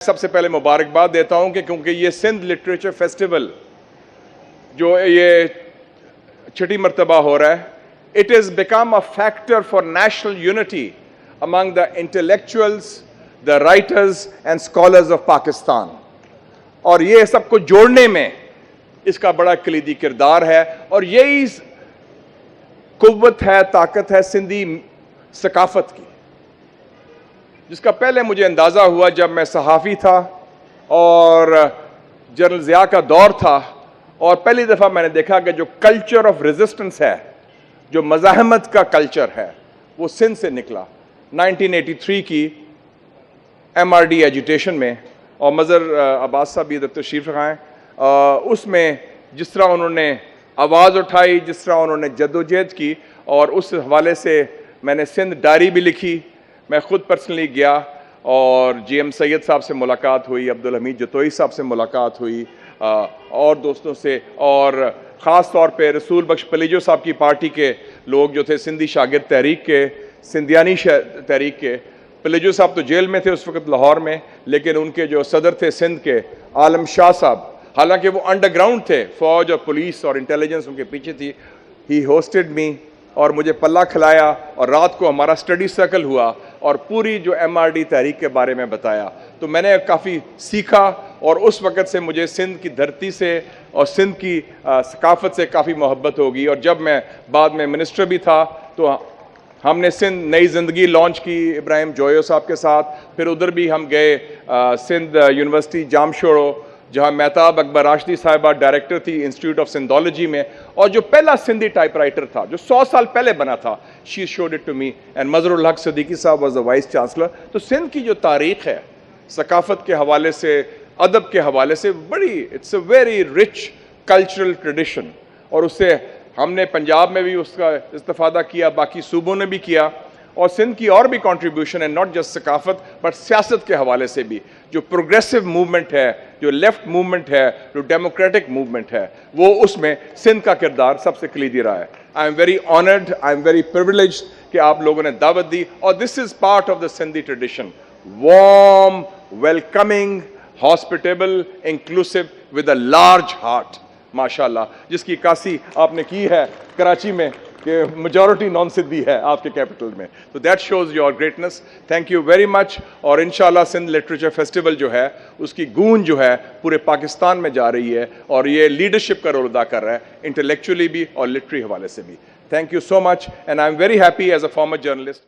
सबसे पहले मुबारकबाद देता हूं कि क्योंकि ये सिंध लिटरेचर फेस्टिवल जो ये छठी मरतबा हो रहा है, it is become a factor for national unity among the intellectuals, the writers and scholars of Pakistan. और ये सबको जोड़ने में इसका बड़ा कलीदी किरदार है और यही कुव्वत है, ताकत है सिंधी सकाफत की, जिसका पहले मुझे अंदाज़ा हुआ जब मैं सहाफ़ी था और जनरल ज़िया का दौर था और पहली दफ़ा मैंने देखा कि जो कल्चर ऑफ रेजिस्टेंस है, जो मज़ाहमत का कल्चर है, वो सिंध से निकला 1983 की MRD एजुटेशन में। और मज़र अब्बास साहब भी इधर तशरीफ़ रखाएँ, उसमें जिस तरह उन्होंने आवाज़ उठाई, जिस तरह उन्होंने जद्दोजहद की, और उस हवाले से मैंने सिंध डायरी भी लिखी। मैं ख़ुद पर्सनली गया और GM सैयद साहब से मुलाकात हुई, अब्दुल हमीद जतोई साहब से मुलाकात हुई और दोस्तों से, और ख़ास तौर पे रसूल बख्श पलीजो साहब की पार्टी के लोग जो थे, सिंधी शागिर्द तहरीक के, सिंधियानी तहरीक के। पलीजो साहब तो जेल में थे उस वक़्त लाहौर में, लेकिन उनके जो सदर थे सिंध के, आलम शाह साहब, हालांकि वो अंडरग्राउंड थे, फ़ौज और पुलिस और इंटेलिजेंस उनके पीछे थी। ही होस्टेड मी और मुझे पल्ला खिलाया और रात को हमारा स्टडी सर्कल हुआ और पूरी जो MRD तहरीक के बारे में बताया। तो मैंने काफ़ी सीखा और उस वक़्त से मुझे सिंध की धरती से और सिंध की सकाफ़त से काफ़ी मोहब्बत होगी। और जब मैं बाद में मिनिस्टर भी था तो हमने सिंध नई ज़िंदगी लॉन्च की इब्राहिम जोयो साहब के साथ। फिर उधर भी हम गए सिंध यूनिवर्सिटी जामशोड़ो, जहाँ मेहताब अकबर राशिदी साहिबा डायरेक्टर थी इंस्टीट्यूट ऑफ सिंधोलॉजी में, और जो पहला सिंधी टाइपराइटर था जो 100 साल पहले बना था, she showed it to me, and Mazharul Haq Siddiqui साहब वाज द वाइस चांसलर। तो सिंध की जो तारीख़ है सकाफ़त के हवाले से, अदब के हवाले से, बड़ी, it's a very rich cultural tradition, और उससे हमने पंजाब में भी उसका इस्तिफ़ादा किया, बाकी सूबों ने भी किया। और सिंध की और भी कंट्रीब्यूशन है, नॉट जस्ट सकाफत बट सियासत के हवाले से भी। जो प्रोग्रेसिव मूवमेंट है, जो लेफ्ट मूवमेंट है, जो डेमोक्रेटिक मूवमेंट है, वो उसमें सिंध का किरदार सबसे कलीदी रहा है। आई am very honoured, I am very privileged कि आप लोगों ने दावत दी, और this is part of the Sindhi tradition, warm, welcoming, hospitable, inclusive, with a large heart, माशाल्लाह, जिसकी कासी आपने की है कराची में कि मेजॉरिटी नॉन सिद्धी है आपके कैपिटल में। तो that shows your greatness. Thank you very much. और इंशाल्लाह सिंध लिटरेचर फेस्टिवल जो है उसकी गूंज जो है पूरे पाकिस्तान में जा रही है, और ये लीडरशिप का रोल अदा कर रहा है, इंटेलेक्चुअली भी और लिटरेरी हवाले से भी। Thank you so much, and I am very happy as a former journalist.